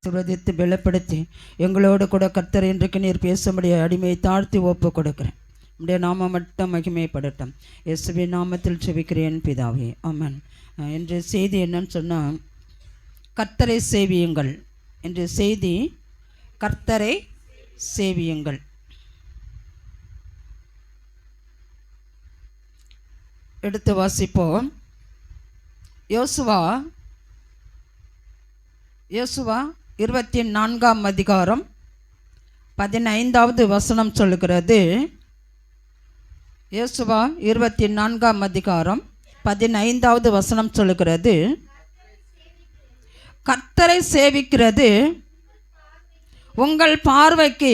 சுரதித்து பலப்படுத்தி எங்களோடு கூட கர்த்தர் இன்றைக்கு நீர் பேசும்படிய அடிமையை தாழ்த்தி ஒப்பு கொடுக்கிறேன். உடைய நாம மட்டும் மகிமைப்படட்டும். இயேசுவின் நாமத்தில் செபிக்கிறேன் பிதாவே, ஆமென். இன்று செய்தி என்னன்னு சொன்னால், கர்த்தரை சேவியுங்கள். இன்று செய்தி கர்த்தரை சேவியுங்கள். எடுத்து வாசிப்போம். யோசுவா 24ஆம் அதிகாரம் 15வது வசனம் சொல்லுகிறது. யோசுவா 24ஆம் அதிகாரம் 15வது வசனம் சொல்லுகிறது, கர்த்தரை சேவிக்கிறது உங்கள் பார்வைக்கு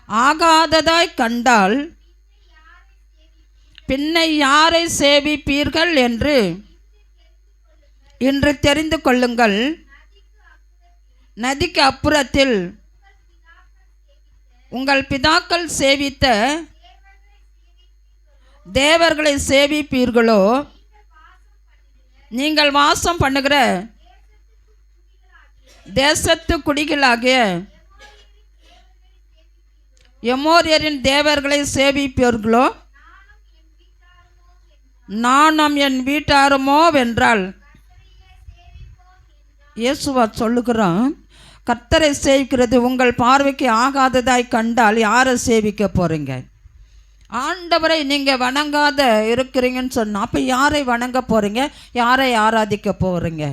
ஆகாததாய் கண்டால் பின்னை யாரை சேவிப்பீர்கள் என்று இன்று தெரிந்து கொள்ளுங்கள். நதிக்கு அப்புறத்தில் உங்கள் பிதாக்கள் சேவித்த தேவர்களை சேவிப்பீர்களோ, நீங்கள் வாசம் பண்ணுகிற தேசத்து குடிகளாகிய எமோரியரின் தேவர்களை சேவிப்பீர்களோ, நானும் என் வீட்டாருமோ வென்றால். இயேசுவா சொல்லுகிறான், கர்த்தரை சேவிக்கிறது உங்கள் பார்வைக்கு ஆகாததாய் கண்டால் யாரை சேவிக்க போகிறீங்க? ஆண்டவரை நீங்கள் வணங்காத இருக்கிறீங்கன்னு சொன்னால் அப்போ யாரை வணங்க போகிறீங்க? யாரை ஆராதிக்க போகிறீங்க?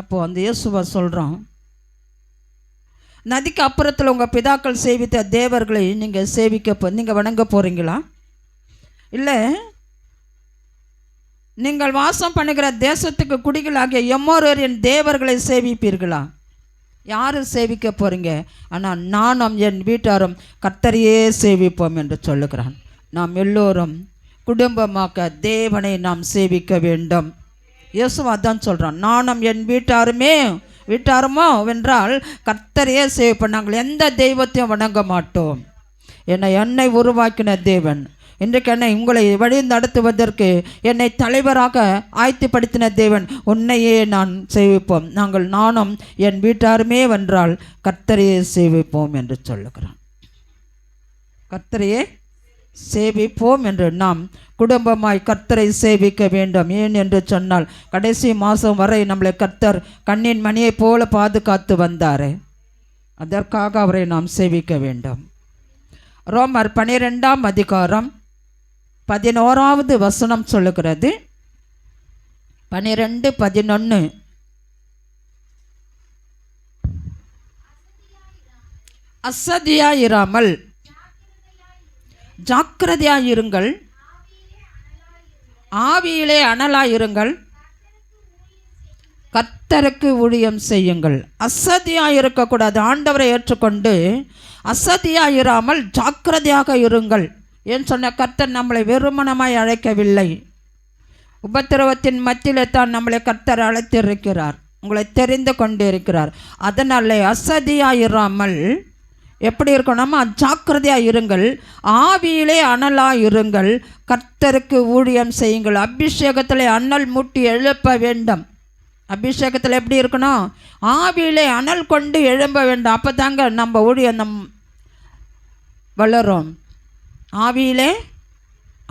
அப்போது அந்த இயேசுவா சொல்கிறான், நதிக்கு அப்புறத்தில் உங்கள் பிதாக்கள் சேவித்த தேவர்களை நீங்கள் வணங்க போகிறீங்களா? இல்லை நீங்கள் வாசம் பண்ணுகிற தேசத்துக்கு குடிகளாகிய எம்மோரியரின் தேவர்களை சேவிப்பீர்களா? யாரு சேவிக்க போகிறீங்க? ஆனால் நானும் என் வீட்டாரும் கர்த்தரையே சேவிப்போம் என்று சொல்லுகிறான். நாம் எல்லோரும் குடும்பமாக்க தேவனை நாம் சேவிக்க வேண்டும். இயேசுவா தான் சொல்கிறான், நானும் என் வீட்டாருமோ வென்றால் கர்த்தரையே சேவிப்போம். நாங்கள் எந்த தெய்வத்தையும் வணங்க மாட்டோம். என்னை உருவாக்கின தேவன், இன்றைக்கு உங்களை வழி நடத்துவதற்கு என்னை தலைவராக ஆயத்தப்படுத்தின தேவன், உன்னையே நான் சேவிப்போம். நானும் என் வீட்டாருமே வென்றால் கர்த்தரையே சேவிப்போம் என்று சொல்லுகிறான். கர்த்தரையே சேவிப்போம் என்று நாம் குடும்பமாய் கர்த்தரை சேவிக்க வேண்டும். ஏன் என்று சொன்னால், கடைசி மாதம் வரை நம்மளை கர்த்தர் கண்ணின் மணியை போல பாதுகாத்து வந்தாரே, அதற்காக அவரை நாம் சேவிக்க வேண்டும். ரோமர் 12ஆம் அதிகாரம் 11வது வசனம் சொல்லுகிறது. 12:11 அசதியாயிராமல் ஜாக்கிரதையாயிருங்கள், ஆவியிலே அனலாயிருங்கள், கர்த்தருக்கு ஊழியம் செய்யுங்கள். அசதியாயிருக்கக்கூடாது. ஆண்டவரை ஏற்றுக்கொண்டு அசதியாயிராமல் ஜாக்கிரதையாக இருங்கள். ஏன் சொன்ன, கர்த்தர் நம்மளை வெறுமனமாய் அழைக்கவில்லை. உபத்திரவத்தின் மத்தியிலே தான் நம்மளை கர்த்தர் அழைத்திருக்கிறார். உங்களை தெரிந்து கொண்டு இருக்கிறார். அதனால அசதியாயிராமல் எப்படி இருக்கணுமா? ஜாக்கிரதையாக இருங்கள், ஆவியிலே அனலாக இருங்கள், கர்த்தருக்கு ஊழியம் செய்யுங்கள். அபிஷேகத்தில் அனல் மூட்டி எழுப்ப வேண்டும். அபிஷேகத்தில் எப்படி இருக்கணும்? ஆவியிலே அனல் கொண்டு எழும்ப வேண்டும். அப்போ தாங்க நம்ம ஊழியம் வளரும். ஆவியிலே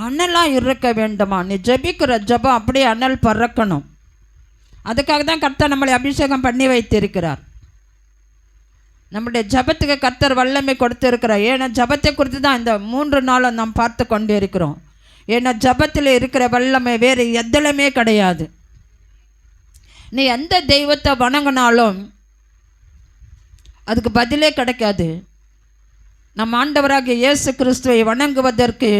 அனலாக இருக்க வேண்டுமா? நீ ஜபிக்கிற ஜபம் அப்படியே அனல் பறக்கணும். அதுக்காக தான் கர்த்தர் நம்மளை அபிஷேகம் பண்ணி வைத்திருக்கிறார். நம்முடைய ஜபத்துக்கு கர்த்தர் வல்லமை கொடுத்திருக்கிறார். ஏன்னா ஜபத்தை குறித்து தான் இந்த 3 நாளும் நாம் பார்த்து கொண்டு இருக்கிறோம். ஏன்னா ஜபத்தில் இருக்கிற வல்லமை வேறு எதிலுமே கிடையாது. நீ எந்த தெய்வத்தை வணங்கினாலும் அதுக்கு பதிலே கிடைக்காது. நம் ஆண்டவராகிய இயேசு கிறிஸ்துவை வணங்குவதற்கு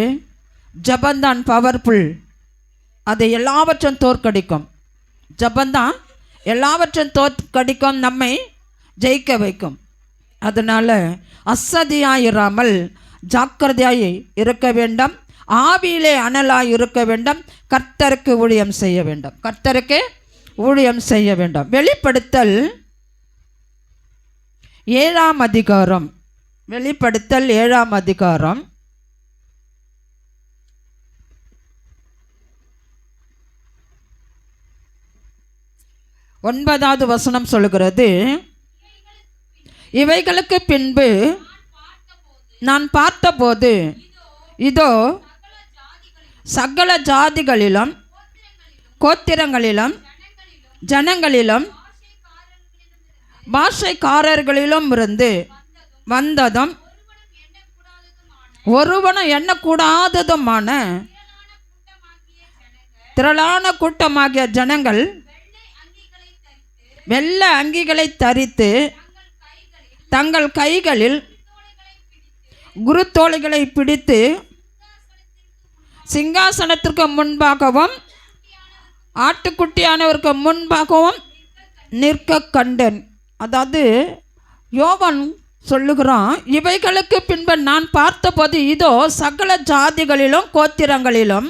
ஜபந்தான் பவர்ஃபுல். அதை எல்லாவற்றும் தோற்கடிக்கும். ஜபந்தான் எல்லாவற்றும் தோற்கடிக்கும், நம்மை ஜெயிக்க வைக்கும். அதனால் அசதியாயிராமல் ஜாக்கிரதையாய் இருக்க வேண்டும், ஆவியிலே அனலாய் இருக்க வேண்டும், கர்த்தருக்கு ஊழியம் செய்ய வேண்டும். கர்த்தருக்கு ஊழியம் செய்ய வேண்டும். வெளிப்படுத்தல் 7ஆம் அதிகாரம், வெளிப்படுத்தல் 7ஆம் அதிகாரம் 9வது வசனம் சொல்லுகிறது, இவைகளுக்கு பின்பு நான் பார்த்தபோது இதோ சகல ஜாதிகளிலும் கோத்திரங்களிலும் ஜனங்களிலும் பாஷைக்காரர்களிலும் இருந்து வந்ததும் ஒருவனும் எண்ணக்கூடாததுமான திரளான கூட்டமாகிய ஜனங்கள் வெள்ளை அங்கிகளை தரித்து தங்கள் கைகளில் குருத்தோலைகளை பிடித்து சிங்காசனத்திற்கு முன்பாகவும் ஆட்டுக்குட்டியானவருக்கு முன்பாகவும் நிற்க கண்டேன். அதாவது யோவான் சொல்லுகிறான், இவைகளுக்கு பின்பு நான் பார்த்தபோது இதோ சகல ஜாதிகளிலும் கோத்திரங்களிலும்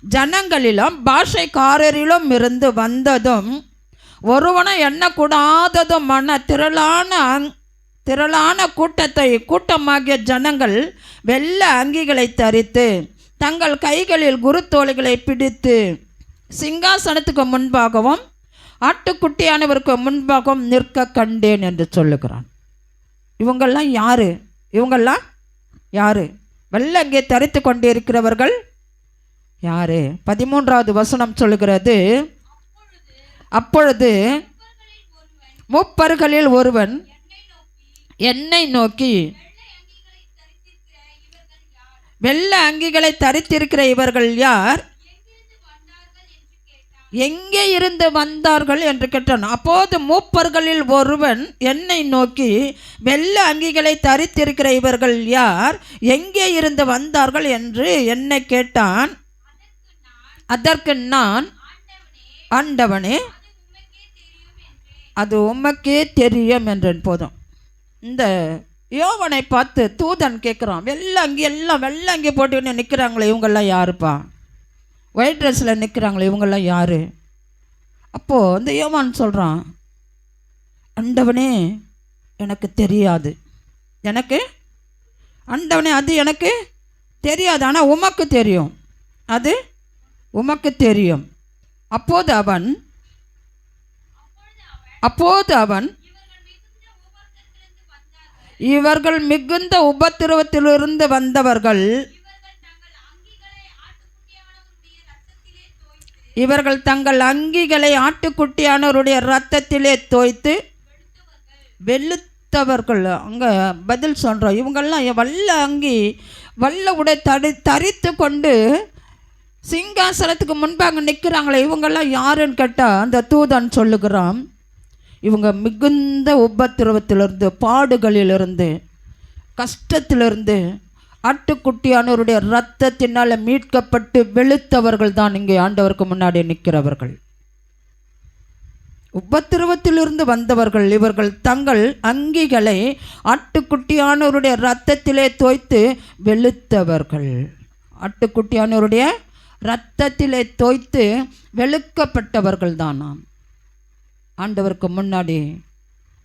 ஜனங்களிலும் பாஷைக்காரரிலும் இருந்து வந்ததும் ஒருவனும் எண்ணக்கூடாததுமான திரளான கூட்டமாகிய ஜனங்கள் வெள்ளை அங்கிகளை தரித்து தங்கள் கைகளில் குருத்தோலைகளை பிடித்து சிங்காசனத்துக்கு முன்பாகவும் ஆட்டுக்குட்டியானவருக்கு முன்பாகவும் நிற்க கண்டேன் என்று சொல்லுகிறான். இவங்கெல்லாம் யாரு? இவங்கெல்லாம் யாரு? வெள்ளை அங்கே தரித்து கொண்டிருக்கிறவர்கள் யாரு? 13வது வசனம் சொல்லுகிறது, அப்பொழுது முப்பர்களில் ஒருவன் என்னை நோக்கி, வெள்ளை அங்கிகளை தரித்திருக்கிற இவர்கள் யார்? எங்கே இருந்து வந்தார்கள் என்று கேட்டான். அப்போது மூப்பர்களில் ஒருவன் என்னை நோக்கி, வெள்ளை அங்கிகளை தரித்திருக்கிற இவர்கள் யார்? எங்கே இருந்து வந்தார்கள் என்று என்னை கேட்டான். அதற்கு நான், ஆண்டவனே, அது உமக்கே தெரியும் என்றேன். போதும். இந்த யோவனை பார்த்து தூதன் கேட்குறான், வெள்ளை அங்கி எல்லாம் வெள்ளை அங்கி போட்டுன்னு நிற்கிறாங்களே, இவங்கெல்லாம் யாருப்பா? ஒயிட் ட்ரெஸ்ஸில் நிற்கிறாங்களே, இவங்கெல்லாம் யார்? அப்போது இந்த யோவான் சொல்கிறான், ஆண்டவனே எனக்கு தெரியாது, ஆண்டவனே அது எனக்கு தெரியாது, ஆனால் உமக்கு தெரியும், அது உமக்கு தெரியும். அப்போது அவன் இவர்கள் மிகுந்த உபத்திரவத்திலிருந்து வந்தவர்கள், இவர்கள் தங்கள் அங்கிகளை ஆட்டுக்குட்டியானவருடைய இரத்தத்திலே தோய்த்து வெளுத்தவர்கள். அங்கே பதில் சொல்கிறோம், இவங்கெல்லாம் வல்ல உடை தரித்து கொண்டு சிங்காசனத்துக்கு முன்பாக நிற்கிறாங்களே, இவங்கெல்லாம் யாருன்னு கேட்டால் அந்த தூதன் சொல்லுகிறான், இவங்க மிகுந்த உபத்திரவத்திலிருந்து, பாடுகளிலிருந்து, கஷ்டத்திலிருந்து ஆட்டுக்குட்டியானவருடைய இரத்தத்தினால் மீட்கப்பட்டு வெளுத்தவர்கள் தான் இங்கே ஆண்டவருக்கு முன்னாடி நிற்கிறவர்கள். உபத்திரவத்திலிருந்து வந்தவர்கள் இவர்கள் தங்கள் அங்கிகளை ஆட்டுக்குட்டியானவருடைய இரத்தத்திலே தோய்த்து வெளுத்தவர்கள். ஆட்டுக்குட்டியானவருடைய இரத்தத்திலே தோய்த்து வெளுக்கப்பட்டவர்கள் தான் நாம் ஆண்டவருக்கு முன்னாடி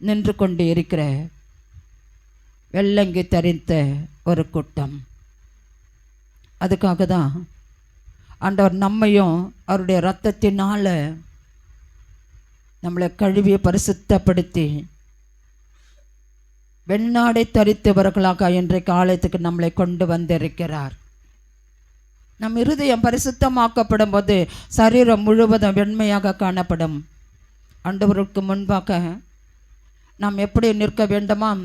நின்று கொண்டு இருக்கிற வெள்ளங்கி தரித்த ஒரு கூட்டம். அதுக்காக தான் ஆண்டவர் நம்மையும் அவருடைய இரத்தத்தினால் நம்மளை கழுவி பரிசுத்தப்படுத்தி வெண்ணாடை தரித்தவர்களாக இன்றைக்கு ஆலயத்துக்கு நம்மளை கொண்டு வந்திருக்கிறார். நம் இருதயம் பரிசுத்தமாக்கப்படும் போது சரீரம் முழுவதும் வெண்மையாக காணப்படும். ஆண்டவருக்கு முன்பாக நாம் எப்படி நிற்க வேண்டுமாம்?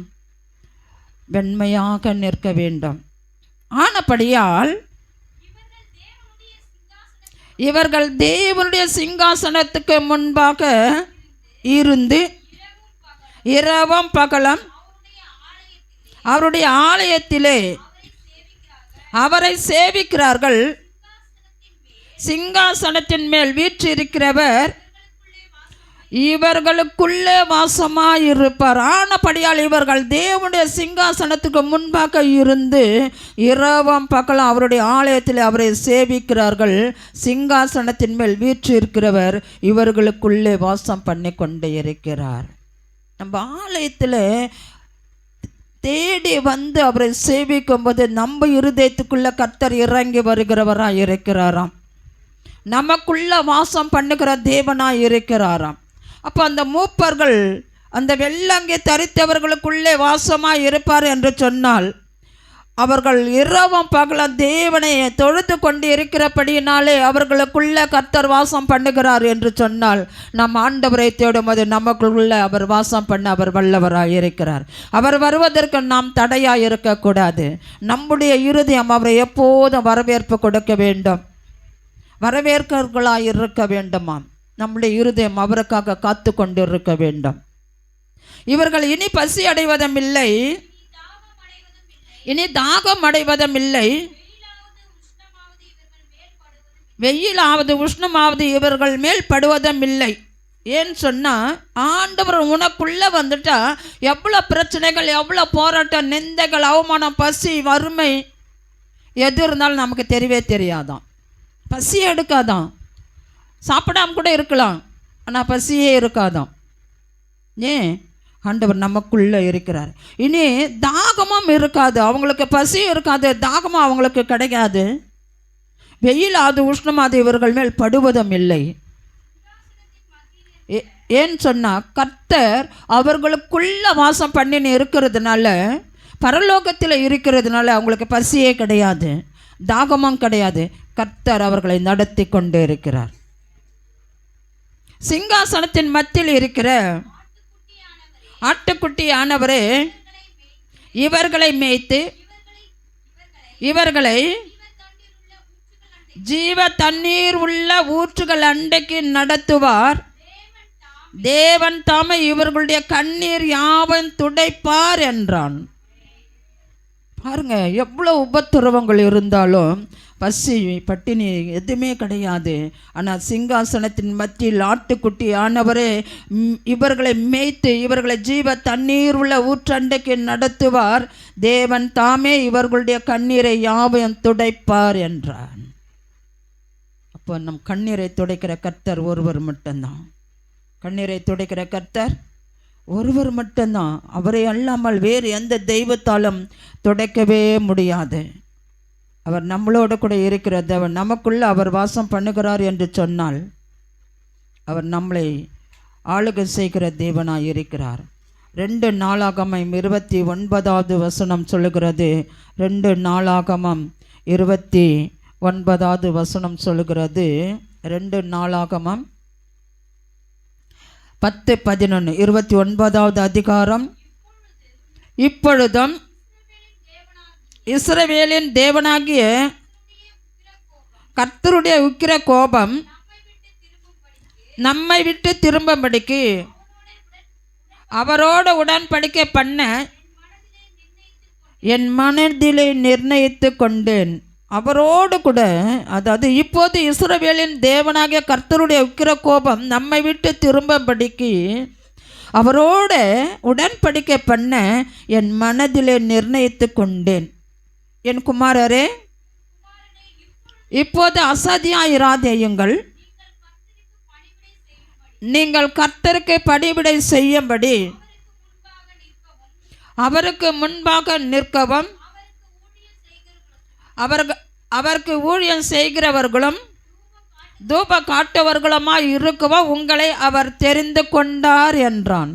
வெண்மையாக நிற்க வேண்டும். ஆனபடியால் இவர்கள் தேவனுடைய சிங்காசனத்துக்கு முன்பாக இருந்து இரவும் பகலும் அவருடைய ஆலயத்திலே அவரை சேவிக்கிறார்கள். சிங்காசனத்தின் மேல் வீற்றிருக்கிறவர் இவர்களுக்குள்ளே வாசமாயிருப்பார். ஆனபடியால் இவர்கள் தேவனுடைய சிங்காசனத்துக்கு முன்பாக இருந்து இரவும் பகலும் அவருடைய ஆலயத்தில் அவரை சேவிக்கிறார்கள். சிங்காசனத்தின் மேல் வீற்றிருக்கிறவர் இவர்களுக்குள்ளே வாசம் பண்ணி கொண்டே இருக்கிறார். நம்ம ஆலயத்தில் தேடி வந்து அவரை சேவிக்கும் போது நம்ம இருதயத்துக்குள்ள கர்த்தர் இறங்கி வருகிறவராக இருக்கிறாராம். நமக்குள்ள வாசம் பண்ணுகிற தேவனாக இருக்கிறாராம். அப்போ அந்த மூப்பர்கள் அந்த வெள்ளங்கே தரித்தவர்களுக்குள்ளே வாசமாக இருப்பார் என்று சொன்னால், அவர்கள் இரவும் பகலும் தேவனை தொழுது கொண்டு இருக்கிறபடியினாலே அவர்களுக்குள்ள கர்த்தர் வாசம் பண்ணுகிறார் என்று சொன்னால், நம் ஆண்டவரை தேடும்போது நமக்குள்ள அவர் வாசம் பண்ண அவர் வல்லவராக இருக்கிறார். அவர் வருவதற்கு நாம் தடையாக இருக்கக்கூடாது. நம்முடைய இருதயம் அவரை எப்போதும் வரவேற்பு கொடுக்க வேண்டும், வரவேற்கர்களாக இருக்க வேண்டுமாம். நம்முடைய இருதயம் அவருக்காக காத்து கொண்டு இருக்க வேண்டும். இவர்கள் இனி பசி அடைவதும் இல்லை, இனி தாகம் அடைவதும் இல்லை, வெயிலாவது உஷ்ணமாவது இவர்கள் மேல் படுவதும் இல்லை. ஏன்னு சொன்னால், ஆண்டவர் உனக்குள்ளே வந்துட்டா எவ்வளோ பிரச்சனைகள், எவ்வளோ போராட்டம், நிந்தைகள், அவமானம், பசி, வறுமை எது இருந்தாலும் நமக்கு தெரியவே தெரியாதான். பசியே எடுக்காதான். சாப்பிடாம கூட இருக்கலாம், ஆனால் பசியே இருக்காதான். ஏன்? ஆண்டவர் நமக்குள்ளே இருக்கிறார். இனி தாகமும் இருக்காது, அவங்களுக்கு பசியும் இருக்காது, தாகமும் அவங்களுக்கு கிடைக்காது. வெயிலாது உஷ்ணமாது இவர்கள் மேல் படுவதும் இல்லை. ஏன்னு சொன்னால், கர்த்தர் அவர்களுக்குள்ள வாசம் பண்ணின்னு இருக்கிறதுனால, பரலோகத்தில் இருக்கிறதுனால அவங்களுக்கு பசியே கிடையாது, தாகமும் கிடையாது. கர்த்தர் அவர்களை நடத்தி கொண்டு இருக்கிறார். சிங்காசனத்தின் மத்தியில் இருக்கிற ஆட்டுக்குட்டியானவரே இவர்களை மேய்த்து இவர்களை ஜீவ தண்ணீர் உள்ள ஊற்றுகள் அண்டைக்கு நடத்துவார். தேவன் தாமே இவர்களுடைய கண்ணீர் யாவும் துடைப்பார் என்றான். பாருங்க, எவ்வளோ உபத்திரவங்கள் இருந்தாலும் பசி பட்டினி எதுவுமே கிடையாது. ஆனால் சிங்காசனத்தின் மத்தியில் ஆட்டுக்குட்டி ஆனவரே இவர்களை மேய்த்து இவர்களை ஜீவ தண்ணீர் உள்ள ஊற்றண்டைக்கு நடத்துவார். தேவன் தாமே இவர்களுடைய கண்ணீரை யாவையும் துடைப்பார் என்றான். அப்போ நம் கண்ணீரை துடைக்கிற கர்த்தர் ஒருவர் மட்டும்தான். கண்ணீரை துடைக்கிற கர்த்தர் ஒருவர் மட்டும்தான். அவரை அல்லாமல் வேறு எந்த தெய்வத்தாலும் துடைக்கவே முடியாது. அவர் நம்மளோட கூட இருக்கிற தேவன். நமக்குள்ள அவர் வாசம் பண்ணுகிறார் என்று சொன்னால், அவர் நம்மளை ஆளுகை செய்கிற தேவனாய் இருக்கிறார். 2 நாளாகமம் 29வது வசனம் சொல்லுகிறது. 2 நாளாகமம் 29வது வசனம் சொல்லுகிறது. 2 நாளாகமம் 10-11 29வது அதிகாரம். இப்பொழுதும் இஸ்ரவேலின் தேவனாகிய கர்த்தருடைய உக்கிர கோபம் நம்மை விட்டு திரும்பும்படிக்கு அவரோடு உடன்படிக்கை பண்ண என் மனதிலே நிர்ணயித்து கொண்டேன். அவரோடு கூட, அதாவது இப்போது இஸ்ரவேலின் தேவனாகிய கர்த்தருடைய உக்கிர கோபம் நம்மை விட்டு திரும்பும்படிக்கு அவரோடு உடன்படிக்கை பண்ண என் மனதிலே நிர்ணயித்து கொண்டேன். என் குமாரரே, இப்போது அசதியாயிராதேயுங்கள். நீங்கள் கர்த்தருக்கு பணிவிடை செய்யும்படி அவருக்கு முன்பாக நிற்கவும் அவருக்கு ஊழியம் செய்கிறவர்களும் தூப காட்டுவர்களுமாய் இருக்கவும் உங்களை அவர் தெரிந்து கொண்டார் என்றான்.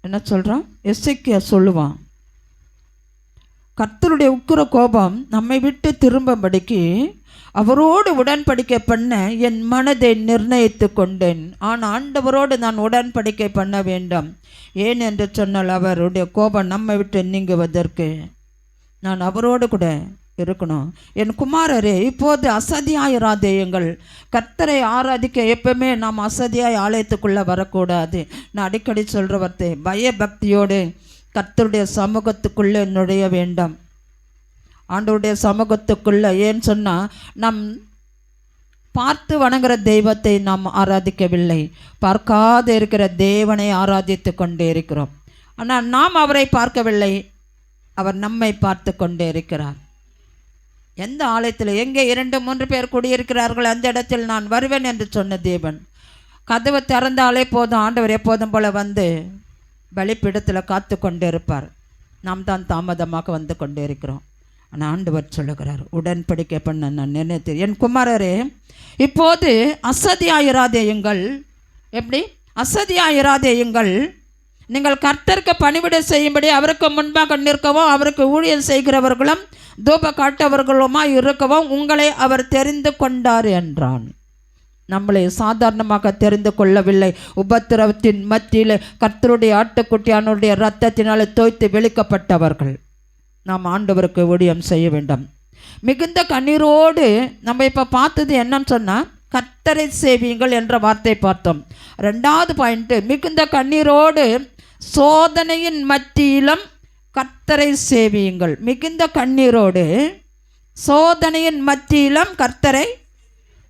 என்ன சொல்றான்? எசேக்கியா சொல்லுவான், கர்த்தருடைய உக்கிர கோபம் நம்மை விட்டு திரும்பும்படிக்கு அவரோடு உடன்படிக்கை பண்ண என் மனதை நிர்ணயித்து கொண்டேன். ஆனால் ஆண்டவரோடு நான் உடன்படிக்கை பண்ண வேண்டும். ஏன் என்று சொன்னால், அவருடைய கோபம் நம்மை விட்டு நீங்குவதற்கு நான் அவரோடு கூட இருக்கணும். என் குமாரரே, இப்போது அசதியாயிராதேயுங்கள். கர்த்தரை ஆராதிக்க எப்பவுமே நாம் அசதியாய் ஆலயத்துக்குள்ளே வரக்கூடாது. நான் அடிக்கடி சொல்கிற வார்த்தை, பயபக்தியோடு கர்த்தருடைய சமூகத்துக்குள்ளே நுழைய வேண்டும். ஆண்டவருடைய சமூகத்துக்குள்ளே. ஏன்னு சொன்னால், நம் பார்த்து வணங்குற தெய்வத்தை நாம் ஆராதிக்கவில்லை, பார்க்காத இருக்கிற தேவனை ஆராதித்து கொண்டே இருக்கிறோம். ஆனால் நாம் அவரை பார்க்கவில்லை, அவர் நம்மை பார்த்து கொண்டே இருக்கிறார். எந்த ஆலயத்தில் எங்கே 2-3 பேர் குடியிருக்கிறார்கள் அந்த இடத்தில் நான் வருவேன் என்று சொன்ன தேவன். கதவை திறந்தாலே போதும், ஆண்டவர் எப்போதும் போல வந்து பலிப்பீடத்தில் காத்து கொண்டே இருப்பார். நாம் தான் தாமதமாக வந்து கொண்டே இருக்கிறோம். ஆனால் ஆண்டவர் சொல்லுகிறார், உடன்படிக்கை பண்ண நான் நினைத்தேன். என் குமாரரே, இப்போது அசதியாயிராதேயுங்கள். எப்படி? அசதியாயிராதேயுங்கள், நீங்கள் கர்த்தருக்கு பணிவிடை செய்யும்படி அவருக்கு முன்பாக நிற்கவும் அவருக்கு ஊழியம் செய்கிறவர்களும் தூப காட்டவர்களுமாய் இருக்கவும் உங்களை அவர் தெரிந்து கொண்டார் என்றான். நம்மளை சாதாரணமாக தெரிந்து கொள்ளவில்லை. உபத்திரவத்தின் மத்தியில் கர்த்தருடைய ஆட்டுக்குட்டியானுடைய இரத்தத்தினாலே தோய்த்து வெளிக்கப்பட்டவர்கள் நாம் ஆண்டவருக்கு ஊழியம் செய்ய வேண்டும். மிகுந்த கண்ணீரோடு நம்ம இப்போ பார்த்தது என்னன்னு சொன்னால் கர்த்தரை சேவியுங்கள் என்ற வார்த்தை பார்த்தோம். ரெண்டாவது பாயிண்ட்டு, மிகுந்த கண்ணீரோடு சோதனையின் மத்தியிலும் கர்த்தரை சேவியுங்கள். மிகுந்த கண்ணீரோடு சோதனையின் மத்தியிலும் கர்த்தரை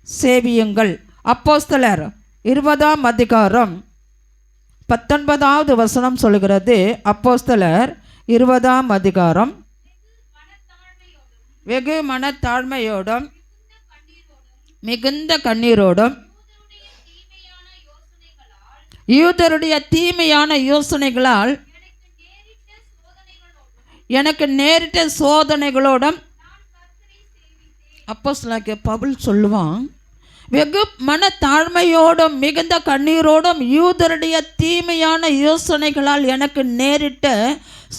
சேவியுங்கள். அப்போஸ்தலர் 20ஆம் அதிகாரம் 19வது வசனம் சொல்கிறது. அப்போஸ்தலர் 20ஆம் அதிகாரம், வெகு மனத்தாழ்மையோடும் மிகுந்த கண்ணீரோடும் யூதருடைய தீமையான யோசனைகளால் எனக்கு நேரிட்ட சோதனைகளோடும் அப்போஸ்தலனாகிய பவுல் சொல்லுவான், வெகு மனத்தாழ்மையோடும் மிகுந்த கண்ணீரோடும் யூதருடைய தீமையான யோசனைகளால் எனக்கு நேரிட்ட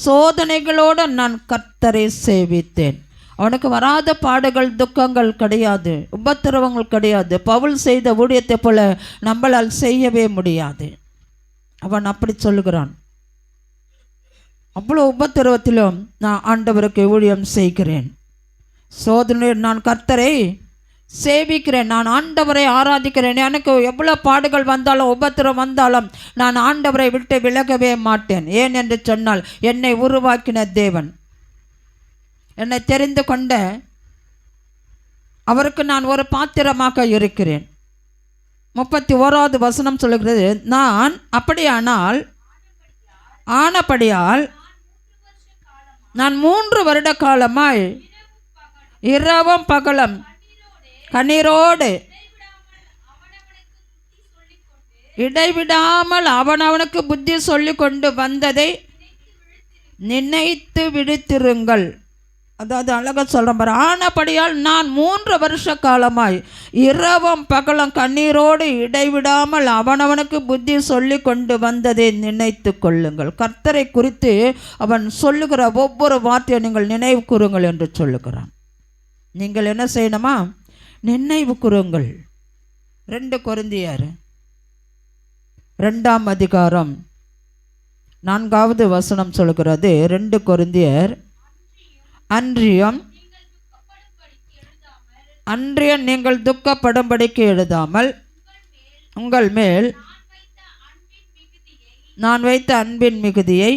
சோதனைகளோடு நான் கர்த்தரை சேவித்தேன். அவனுக்கு வராத பாடுகள் துக்கங்கள் கிடையாது, உபத்திரவங்கள் கிடையாது. பவுல் செய்த ஊழியத்தை போல நம்மளால் செய்யவே முடியாது. அவன் அப்படி சொல்லுகிறான், அவ்வளோ உபத்திரவத்திலும் நான் ஆண்டவருக்கு ஊழியம் செய்கிறேன். சோதனை நான் கர்த்தரை சேவிக்கிறேன், நான் ஆண்டவரை ஆராதிக்கிறேன். எனக்கு எவ்வளோ பாடுகள் வந்தாலும் உபத்திரம் வந்தாலும் நான் ஆண்டவரை விட்டு விலகவே மாட்டேன். ஏன் என்று சொன்னால் என்னை உருவாக்கின தேவன், என்னை தெரிந்து கொண்ட அவருக்கு நான் ஒரு பாத்திரமாக இருக்கிறேன். 31வது வசனம் சொல்லுகிறது, நான் அப்படியானால் ஆனபடியால் நான் 3 வருட காலமாய் இரவும் பகலும் கண்ணீரோடு இடைவிடாமல் அவனவனுக்கு புத்தி சொல்லி கொண்டு வந்ததை நினைத்து விழித்திருங்கள். அதாவது அழகாக சொல்கிறேன் பாரு. ஆனபடியால் நான் 3 வருஷ காலமாய் இரவும் பகலும் கண்ணீரோடு இடைவிடாமல் அவனவனுக்கு புத்தி சொல்லி கொண்டு வந்ததை நினைத்து கொள்ளுங்கள். கர்த்தரை குறித்து அவன் சொல்லுகிற ஒவ்வொரு வார்த்தையை நீங்கள் நினைவு கூறுங்கள் என்று சொல்லுகிறான். நீங்கள் என்ன செய்யணுமா? நினைவு கூறுங்கள். 2 கொரிந்தியர் 2ஆம் அதிகாரம் 4வது வசனம் சொல்கிறது. 2 கொரிந்தியர், அன்றியும் நீங்கள் துக்கப்படும்படிக்கு எழுதாமல் உங்கள் மேல் நான் வைத்த அன்பின் மிகுதியை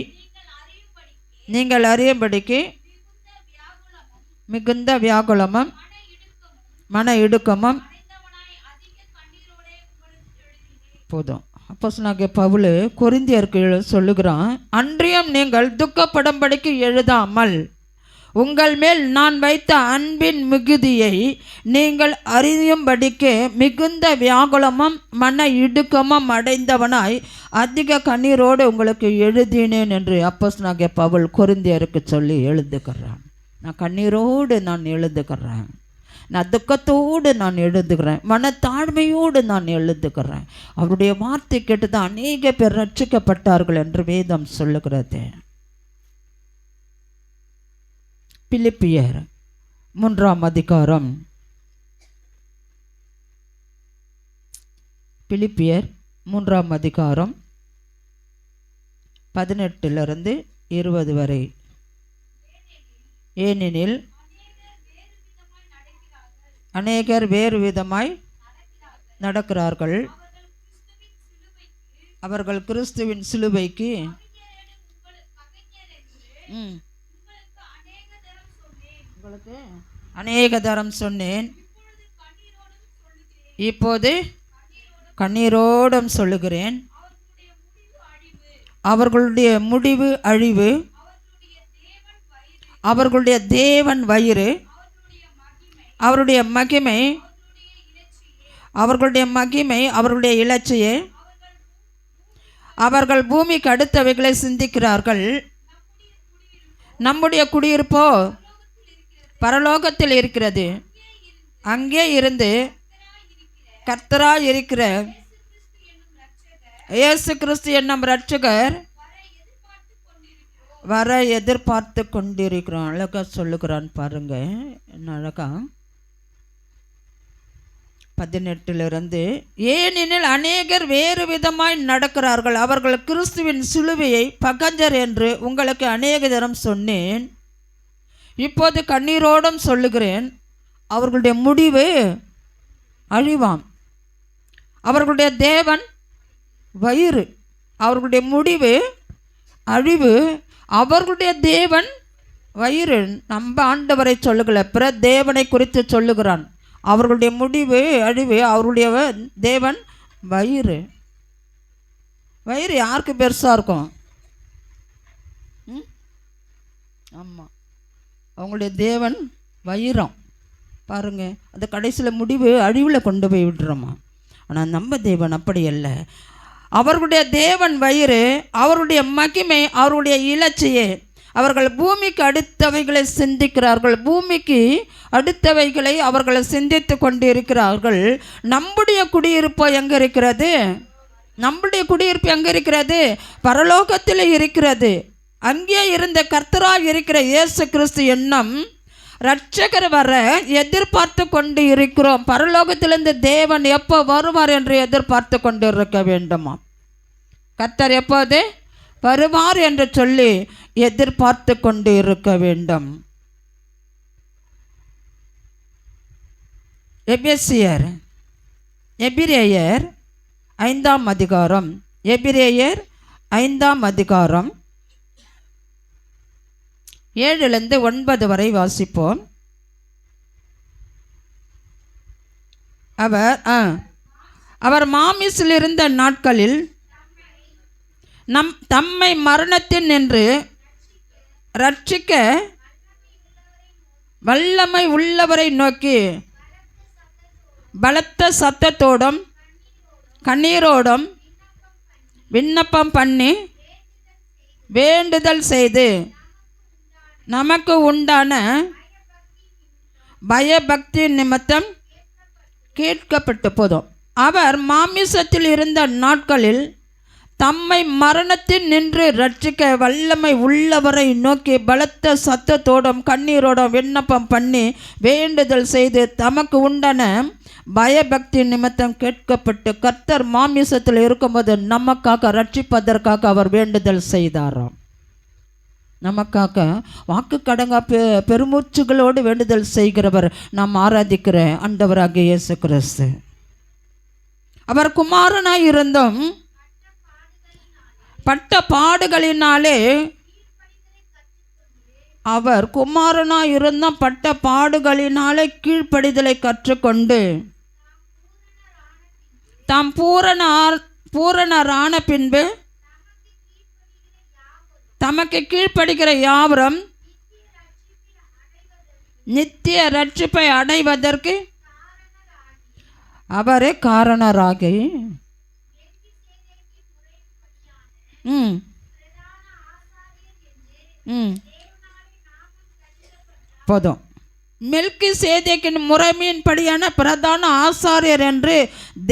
நீங்கள் அறியும்படிக்கு மிகுந்த வியாகுலமும் மன இடுக்கமும் போதும். அப்போஸ்தலனாகிய பவுல் கொரிந்தியருக்கு சொல்லுகிறான், அன்றியும் நீங்கள் துக்கப்படும்படிக்கு எழுதாமல் உங்கள் மேல் நான் வைத்த அன்பின் மிகுதியை நீங்கள் அறியும்படிக்கு மிகுந்த வியாகுலமும் மன இடுக்கமும் அடைந்தவனாய் அதிக கண்ணீரோடு உங்களுக்கு எழுதினேன் என்று அப்போஸ்தலனாகிய பவுல் கொரிந்தியருக்கு சொல்லி எழுதுகிறான். நான் கண்ணீரோடு நான் எழுதுகிறேன், நான் துக்கத்தோடு நான் எழுதுகிறேன், மனத்தாழ்மையோடு நான் எழுதுகிறேன். அவருடைய வார்த்தை கேட்டு தான் அநேக பேர் ரட்சிக்கப்பட்டார்கள் என்று வேதம் சொல்லுகிறது. பிலிப்பியர் 3ஆம் அதிகாரம், பிலிப்பியர் 3ஆம் அதிகாரம் 18லிருந்து 20 வரை. ஏனெனில் அநேகர் வேறு விதமாய் நடக்கிறார்கள், அவர்கள் கிறிஸ்துவின் சிலுவைக்கு உங்களுக்கு அநேக தரம் சொன்னேன், இப்போது கண்ணீரோடும் சொல்லுகிறேன். அவர்களுடைய முடிவு அழிவு, அவர்களுடைய தேவன் வயிறு, அவருடைய மகிமை, அவர்களுடைய மகிமை, அவர்களுடைய இலட்சியை, அவர்கள் பூமிக்கு அடுத்தவைகளை சிந்திக்கிறார்கள். நம்முடைய குடியிருப்போ பரலோகத்தில் இருக்கிறது, அங்கே இருந்து கர்த்தராய் இருக்கிற இயேசு கிறிஸ்து என்னும் இரட்சகர் வர எதிர்பார்த்து கொண்டிருக்கிறோம். அழகா சொல்லுகிறான் பாருங்க, என்ன அழகா 18 ஏனெனில் அநேகர் வேறு விதமாய் நடக்கிறார்கள், அவர்கள் கிறிஸ்துவின் சிலுவையை பகஞ்சர் என்று உங்களுக்கு அநேக தரம் சொன்னேன், இப்போது கண்ணீரோடும் சொல்லுகிறேன், அவர்களுடைய முடிவு அழிவாம். அவர்களுடைய தேவன் வயிறு, அவர்களுடைய முடிவு அழிவு, அவர்களுடைய தேவன் வயிறு. நம்ம ஆண்டவரை சொல்லுகல, பிற தேவனை குறித்து சொல்லுகிறான். அவர்களுடைய முடிவு அழிவு, அவருடைய தேவன் வயிறு. வயிறு யாருக்கு பெருசாக இருக்கும்? ஆமாம், அவங்களுடைய தேவன் வயிறம் பாருங்க. அந்த கடைசியில் முடிவு அழிவில் கொண்டு போய் விட்டுறோமா. ஆனால் நம்ம தேவன் அப்படி அல்ல. அவர்களுடைய தேவன் வயிறு, அவருடைய மகிமை அவருடைய இலட்சியே. அவர்கள் பூமிக்கு அடுத்தவைகளை சிந்திக்கிறார்கள், பூமிக்கு அடுத்தவைகளை அவர்கள் சிந்தித்து கொண்டு இருக்கிறார்கள். நம்முடைய குடியிருப்பு எங்கே இருக்கிறது? நம்முடைய குடியிருப்பு எங்கே இருக்கிறது? பரலோகத்தில் இருக்கிறது. அங்கே இருந்த கர்த்தராக இருக்கிற இயேசு கிறிஸ்து என்னும் இரட்சகர் வர எதிர்பார்த்து கொண்டு இருக்கிறோம். பரலோகத்திலிருந்து தேவன் எப்போ வருவார் என்று எதிர்பார்த்து கொண்டு இருக்க வேண்டுமா? கர்த்தர் எப்போது வருவார் என்று சொல்லி எதிர்பார்த்து கொண்டு இருக்க வேண்டும். எபிரேயர் 5ஆம் அதிகாரம், எபிரேயர் 5ஆம் அதிகாரம் 7-9 வரை வாசிப்போம். அவர் மாமிசில் இருந்த நாட்களில் தம்மை மரணத்தின் நின்று ரட்சிக்க வல்லமை உள்ளவரை நோக்கி பலத்த சத்தத்தோடும் கண்ணீரோடும் விண்ணப்பம் பண்ணி வேண்டுதல் செய்து நமக்கு உண்டான பயபக்தி நிமித்தம் கேட்கப்பட்டு போதும். அவர் மாமிசத்தில் இருந்த நாட்களில் தம்மை மரணத்தில் நின்று ரட்சிக்க வல்லமை உள்ளவரை நோக்கி பலத்த சத்தத்தோடும் கண்ணீரோடும் விண்ணப்பம் பண்ணி வேண்டுதல் செய்து தமக்கு உண்டான பயபக்தி நிமித்தம் கேட்கப்பட்டு, கர்த்தர் மாமிசத்தில் இருக்கும்போது நமக்காக ரட்சிப்பதற்காக அவர் வேண்டுதல் செய்தாராம். நமக்காக வாக்கு கடங்கா பெருமூச்சுகளோடு வேண்டுதல் செய்கிறவர் நாம் ஆராதிக்கிற ஆண்டவராகிய இயேசு கிறிஸ்து. அவர் குமாரனாய் இருந்தும் பட்ட பாடுகளினாலே, அவர் குமாரனாய் இருந்தும் பட்ட பாடுகளினாலே கீழ்ப்படிதலை கற்றுக்கொண்டு தாம் பூரணரான பின்பு தமக்கு கீழ்ப்படுகிற யாவரும் நித்திய ரட்சிப்பை அடைவதற்கு அவரே காரணராகி போதும். மெல்கி சேதேக்கின் முறைமையின்படியான பிரதான ஆசாரியர் என்று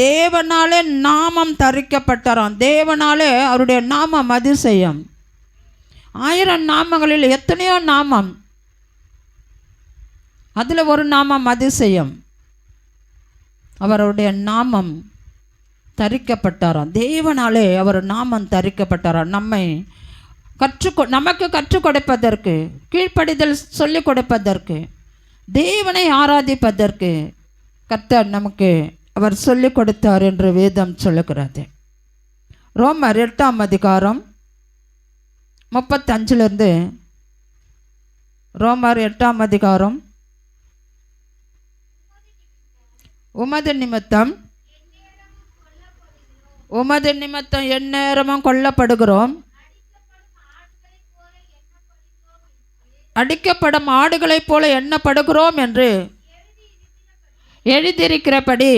தேவனாலே நாமம் தரிக்கப்பட்டாராம். தேவனாலே அவருடைய நாமம் அதிசயம். 1000 நாமங்களில் எத்தனையோ நாமம், அதில் ஒரு நாமம் அதிசயம். அவருடைய நாமம் தரிக்கப்பட்டாராம். தேவனாலே அவர் நாமம் தரிக்கப்பட்டாராம். நமக்கு கற்றுக் கொடுப்பதற்கு, கீழ்ப்படிதல் சொல்லிக் கொடுப்பதற்கு, தேவனை ஆராதிப்பதற்கு கர்த்தர் நமக்கு அவர் சொல்லிக் கொடுத்தார் என்று வேதம் சொல்லுகிறது. ரோமர் 8ஆம் அதிகாரம் 35 ரோமர் 8ஆம் அதிகாரம். உமது நிமித்தம் எந்நேரமும் கொல்லப்படுகிறோம், அடிக்கப்படும் ஆடுகளைப் போல எண்ணப்படுகிறோம் என்று எழுதியிருக்கிறபடி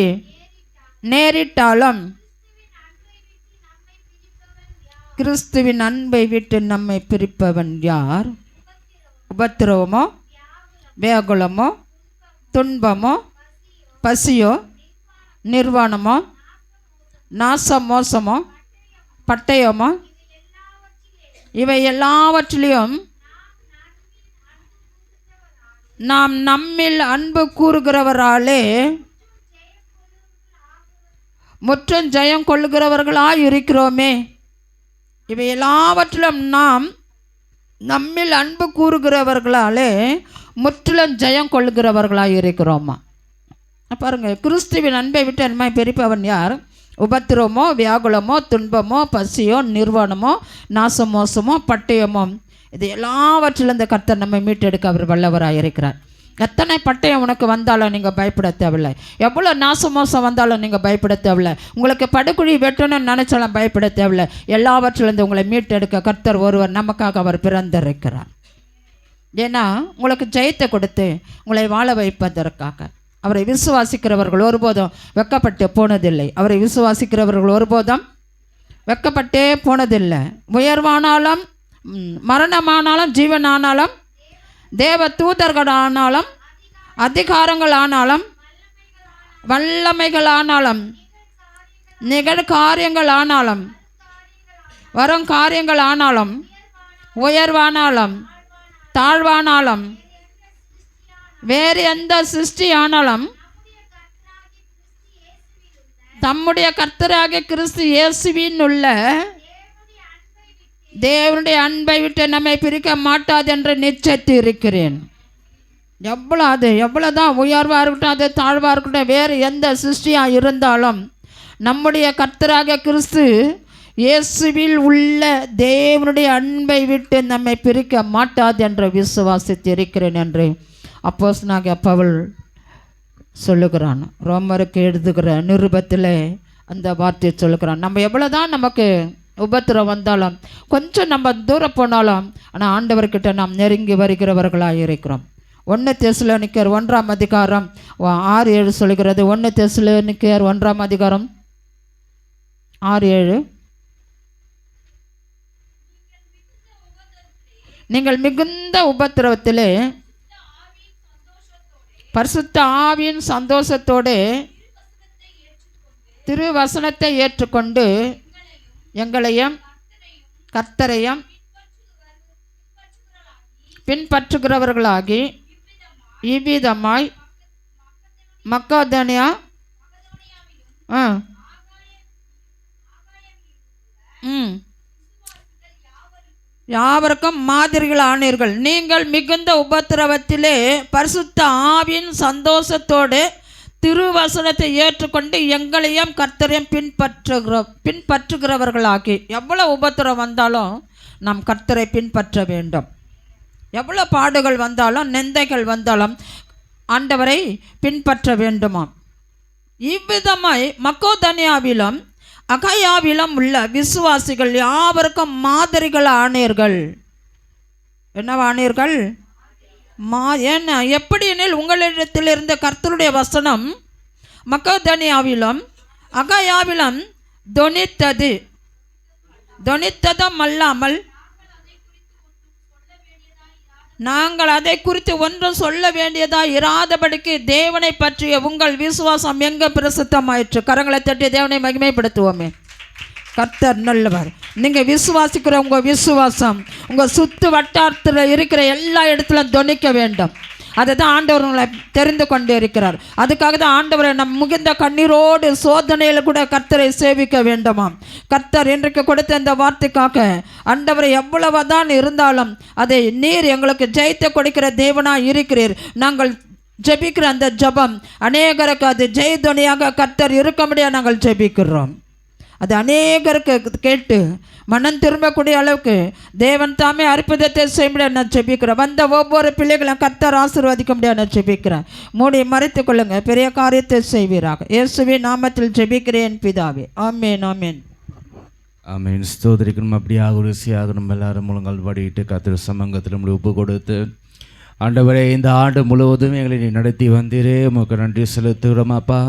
நேரிட்டாலும் கிறிஸ்துவின் அன்பை விட்டு நம்மை பிரிப்பவன் யார்? உபத்திரவமோ, வேகுலமோ, துன்பமோ, பசியோ, நிர்வாணமோ, நாச மோசமோ, பட்டயமோ, இவை எல்லாவற்றிலையும் நாம் நம்மில் அன்பு கூறுகிறவராலே முற்றும் ஜெயம் கொள்ளுகிறவர்களாய் இருக்கிறோமே. இவை எல்லாவற்றிலும் நாம் நம்மில் அன்பு கூறுகிறவர்களாலே முற்றிலும் ஜெயம் கொள்ளுகிறவர்களாய் இருக்கிறோமா. பாருங்கள், கிறிஸ்துவின் அன்பை விட்டு அன்பை பிரிப்பவன் யார்? உபத்திரமோ, வியாகுலமோ, துன்பமோ, பசியோ, நிர்வாணமோ, நாசமோசமோ, பட்டயமோ, இது எல்லாவற்றிலும் இந்த கர்த்தர் நம்மை மீட்டெடுக்க அவர் வல்லவராக இருக்கிறார். எத்தனை பட்டயம் உனக்கு வந்தாலும் நீங்கள் பயப்பட தேவையில்லை. எவ்வளோ நாசமோசம் வந்தாலும் நீங்கள் பயப்பட தேவையில்லை. உங்களுக்கு படுகுழி வெட்டணும்னு நினச்சாலும் பயப்பட தேவையில்லை. எல்லாவற்றிலிருந்து உங்களை மீட்டெடுக்க கர்த்தர் ஒருவர் நமக்காக அவர் பிறந்திருக்கிறார். ஏன்னா உங்களுக்கு ஜெயத்தை கொடுத்து உங்களை வாழ வைப்பதற்காக. அவரை விசுவாசிக்கிறவர்கள் ஒருபோதும் வெட்கப்பட்டு போனதில்லை. அவரை விசுவாசிக்கிறவர்கள் ஒருபோதும் வெட்கப்பட்டே போனதில்லை. உயர்வானாலும், மரணமானாலும், ஜீவனானாலும், தேவ தூதர்களானாலும், அதிகாரங்களானாலும், வல்லமைகளானாலும், நிகழ்காரியங்களானாலும், வரும் காரியங்களானாலும், உயர்வானாலும், தாழ்வானாலும், வேறு எந்த சிருஷ்டி ஆனாலும் தம்முடைய கர்த்தராகிய கிறிஸ்து இயேசுவின் உள்ள தேவனுடைய அன்பை விட்டு நம்மை பிரிக்க மாட்டாது என்று நிச்சயித்து இருக்கிறேன். எவ்வளோதான் உயர்வாக இருக்கட்டும், அது தாழ்வாக இருக்கட்டும், வேறு எந்த சிருஷ்டியாக இருந்தாலும் நம்முடைய கர்த்தராகிய கிறிஸ்து இயேசுவில் உள்ள தேவனுடைய அன்பை விட்டு நம்மை பிரிக்க மாட்டாது என்று விசுவாசித்து இருக்கிறேன் என்று அப்போஸ்தலனாகிய பவுல் சொல்லுகிறான். ரோமருக்கு எழுதுகிற நிருபத்தில் அந்த வார்த்தையை சொல்லுகிறான். நம்ம எவ்வளோதான் நமக்கு உபத்திரம் வந்தாலும், கொஞ்சம் நம்ம தூரம் போனாலும், ஆனால் ஆண்டவர்கிட்ட நாம் நெருங்கி வருகிறவர்களாக இருக்கிறோம். 1 தெசலோனிக்கேயர் 1ஆம் அதிகாரம் 6-7 சொல்கிறது. 1 தெசலோனிக்கேயர் 1ஆம் அதிகாரம் 6-7. நீங்கள் மிகுந்த உபத்திரவத்திலே பரிசுத்த ஆவியின் சந்தோஷத்தோடு திருவசனத்தை ஏற்றுக்கொண்டு எங்களையும் கர்த்தரையும் பின்பற்றுகிறவர்களாகி இவ்விதமாய் மக்கெதோனியா யாவருக்கும் மாதிரிகள் ஆனீர்கள். நீங்கள் மிகுந்த உபத்திரவத்திலே பரிசுத்த ஆவியின் சந்தோஷத்தோடு திருவசனத்தை ஏற்றுக்கொண்டு எங்களையும் கர்த்தரையும் பின்பற்றுகிறவர்களாகி. எவ்வளோ உபத்திரம் வந்தாலும் நாம் கர்த்தரை பின்பற்ற வேண்டும். எவ்வளோ பாடுகள் வந்தாலும், நிந்தைகள் வந்தாலும் ஆண்டவரை பின்பற்ற வேண்டுமாம். இவ்விதமாய் மக்கெதோனியாவிலும் அகாயாவிலும் உள்ள விசுவாசிகள் யாவருக்கும் மாதிரிகள் ஆனீர்கள். என்னவானீர்கள்? என்ன எப்படி எனில் உங்களிடத்தில் இருந்த கர்த்தருடைய வசனம் மக்கெதோனியாவிலும் அகாயாவிலும் தொனித்ததும் அல்லாமல் நாங்கள் அதை குறித்து ஒன்றும் சொல்ல வேண்டியதாக இராதபடிக்கு தேவனை பற்றிய உங்கள் விசுவாசம் எங்கே பிரசித்தமாயிற்று. கரங்களை தட்டி தேவனை மகிமைப்படுத்துவோமே. கர்த்தர் நல்லவர். நீங்கள் விசுவாசிக்கிற உங்கள் விசுவாசம் உங்கள் சுற்று வட்டாரத்தில் இருக்கிற எல்லா இடத்துலையும் தொனிக்க வேண்டும். அதை தான் ஆண்டவர் உங்களை தெரிந்து கொண்டு இருக்கிறார். அதுக்காக தான் ஆண்டவரை நம் மிகுந்த கண்ணீரோடு சோதனையில் கூட கர்த்தரை சேவிக்க வேண்டுமாம். கர்த்தர் இன்றைக்கு கொடுத்த இந்த வார்த்தைக்காக ஆண்டவரை எவ்வளவுதான் இருந்தாலும் அதை நீர் எங்களுக்கு ஜெயத்தை கொடுக்கிற தேவனாக இருக்கிறீர். நாங்கள் ஜெபிக்கிற அந்த ஜெபம் அநேகருக்கு அது ஜெயதுணையாக கர்த்தர் இருக்க முடியாது. நாங்கள் ஜெபிக்கிறோம். அது அநேகருக்கு கேட்டு மனம் திரும்பக்கூடிய அளவுக்கு தேவன் தாமே அற்புதத்தை செய்ய முடியாது நான் ஜெபிக்கிறேன். வந்த ஒவ்வொரு பிள்ளைகளும் கர்த்தர் ஆசீர்வதிக்க முடியாது நான் ஜெபிக்கிறேன். மூடி மறைத்து கொள்ளுங்க, பெரிய காரியத்தை செய்வீராக. இயேசுவின் நாமத்தில் ஜெபிக்கிறேன் பிதாவே. ஆமென் ஆமென் ஆமென். ஸ்தோத்திரிக்கணும். அப்படியாக ருசியாக நம்ம எல்லாரும் முழங்கால் படிட்டு கர்த்தர் சமூகத்தில் நம்மளை ஒப்பு கொடுத்து, ஆண்டவரே இந்த ஆண்டு முழுவதும் எங்களை நடத்தி வந்தீரே, உமக்கு நன்றி செலுத்துகிறோம் அப்பா.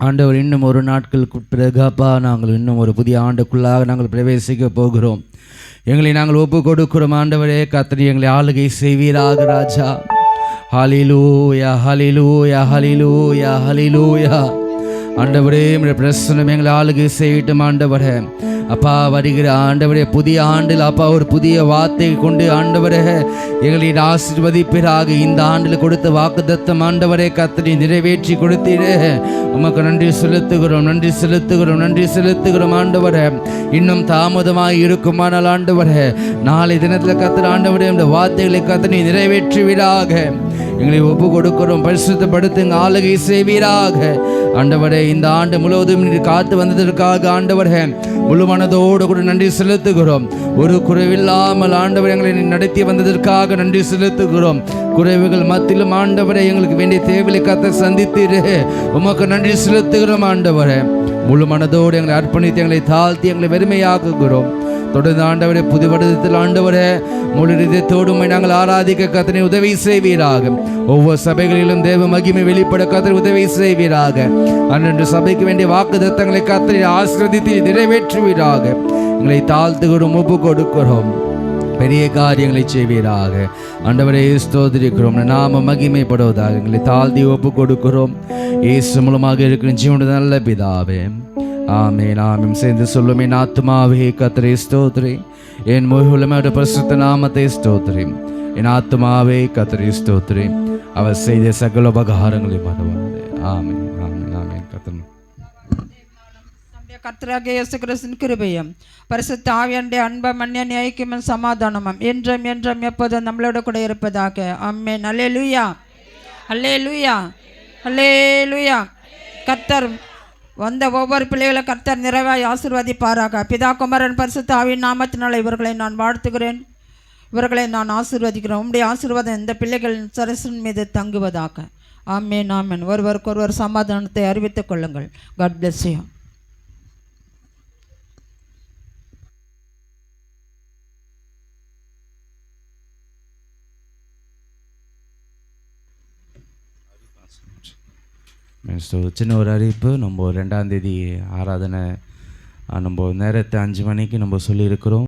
ஆண்டவர் இன்னும் ஒரு நாட்களுக்கு பிறகு அப்பா நாங்கள் இன்னும் ஒரு புதிய ஆண்டுக்குள்ளாக நாங்கள் பிரவேசிக்க போகிறோம். எங்களை நாங்கள் ஒப்பு கொடுக்கிறோம். ஆண்டவரே கர்த்தர் எங்களை ஆளுகை செய்வீராக ராஜா. ஹல்லேலூயா ஹல்லேலூயா ஹல்லேலூயா ஹல்லேலூயா. ஆண்டவரே உம்முடைய பிரசன்னம் எங்களை ஆளுகை செய்யட்டும். ஆண்டவரே அப்பா வருகிற ஆண்டவரே புதிய ஆண்டில் அப்பா ஒரு புதிய வார்த்தை கொண்டு ஆண்டவரே எங்களை ஆசீர்வதிப்பீராக. இந்த ஆண்டில் கொடுத்த வாக்குத்தத்தம் ஆண்டவரே கர்த்தரை நிறைவேற்றி கொடுத்தீரே, உமக்கு நன்றி செலுத்துகிறோம், நன்றி செலுத்துகிறோம், நன்றி செலுத்துகிறோம் ஆண்டவரே. இன்னும் தாமதமாக இருக்குமானால் ஆண்டவரே நாளை தினத்தில் கர்த்தர் ஆண்டவரே இந்த வார்த்தைகளை கர்த்தரை நிறைவேற்றுவீராக. எங்களை ஒப்பு கொடுக்கிறோம், பரிசுத்தப்படுத்துங்க, ஆளுகை செய்வீராக ஆண்டவரே. இந்த ஆண்டு முழுவதும் நீர் காத்து வந்ததற்காக ஆண்டவரே முழு மனதோடு கூட நன்றி செலுத்துகிறோம். ஒரு குறைவில்லாமல் ஆண்டவர் எங்களை நடத்தி வந்ததற்காக நன்றி செலுத்துகிறோம். குறைவுகள் மத்தியிலும் ஆண்டவரே எங்களுக்கு வேண்டிய தேவையை கர்த்தர் சந்தித்தீரே, உமக்கு நன்றி செலுத்துகிறோம் ஆண்டவரே. முழு மனதோடு எங்களை அர்ப்பணித்து எங்களை தாழ்த்தி எங்களை வெறுமையாக்குகிறோம். தொடர்ந்து ஆண்டவரே புது வருடத்தில் ஆண்டவரே முழு இதயத்தோடு நாங்கள் ஆராதிக்க கர்த்தரை உதவி செய்வீராக. ஒவ்வொரு சபைகளிலும் தேவ மகிமை வெளிப்பட கர்த்தர் உதவி செய்வீராக. அன்றன்று சபைக்கு வேண்டிய வாக்குத்தத்தங்களை கர்த்தரை ஆசீர்வதித்து நிறைவேற்றுவீராக. எங்களை தாழ்த்துகிறோம், ஒப்பு கொடுக்கிறோம், பெரிய காரியங்களை செய்வீராக. ஆண்டவரே ஸ்தோத்திரிக்கிறோம், நாம மகிமைப்படுவதாக. எங்களை தாழ்த்தி ஒப்பு கொடுக்கிறோம், இயேசு மூலமாக இருக்கிற ஜீவனுடைய நல்ல பிதாவே, ஆமென் ஆமென். சேர்ந்து சொல்லும், என் ஆத்துமாவே கர்த்தரை ஸ்தோத்திரி, என் முழுமையோட பரிசுத்த நாமத்தை ஸ்தோத்திரி. என் ஆத்துமாவே கர்த்தரை ஸ்தோத்திரி, அவர் செய்த சகல உபகாரங்களை மறவாதே. ஆமென் ஆமென் ஆமென். கர்த்தராகிய இயேசு கிறிஸ்துவின் கிருபையும் பரிசுத்த ஆவியானுடைய அன்பும் அந்நிய ஐக்கியமும் சமாதானமும் என்றும் என்றும் எப்போதும் நம்மளோட கூட இருப்பதாக. ஆமென். அல்லேலூயா, அல்லேலூயா, அல்லேலூயா. கர்த்தர் வந்த ஒவ்வொரு பிள்ளைகளை கர்த்தர் நிறைவாய் ஆசீர்வதிப்பாராக. பிதா குமாரன் பரிசுத்த ஆவியின் நாமத்தினால் இவர்களை நான் வாழ்த்துகிறேன், இவர்களை நான் ஆசீர்வதிக்கிறேன். உம்முடைய ஆசீர்வாதம் இந்த பிள்ளைகளின் சரசின் மீது தங்குவதாக. ஆமென் ஆமென். ஒருவருக்கொருவர் சமாதானத்தை அறிவித்துக் கொள்ளுங்கள். God bless you. சின்ன ஒரு அறிவிப்பு. நம்ம 2ஆம் தேதி ஆராதனை நம்ம நேரத்தை 5 மணிக்கு நம்ம சொல்லியிருக்கிறோம்.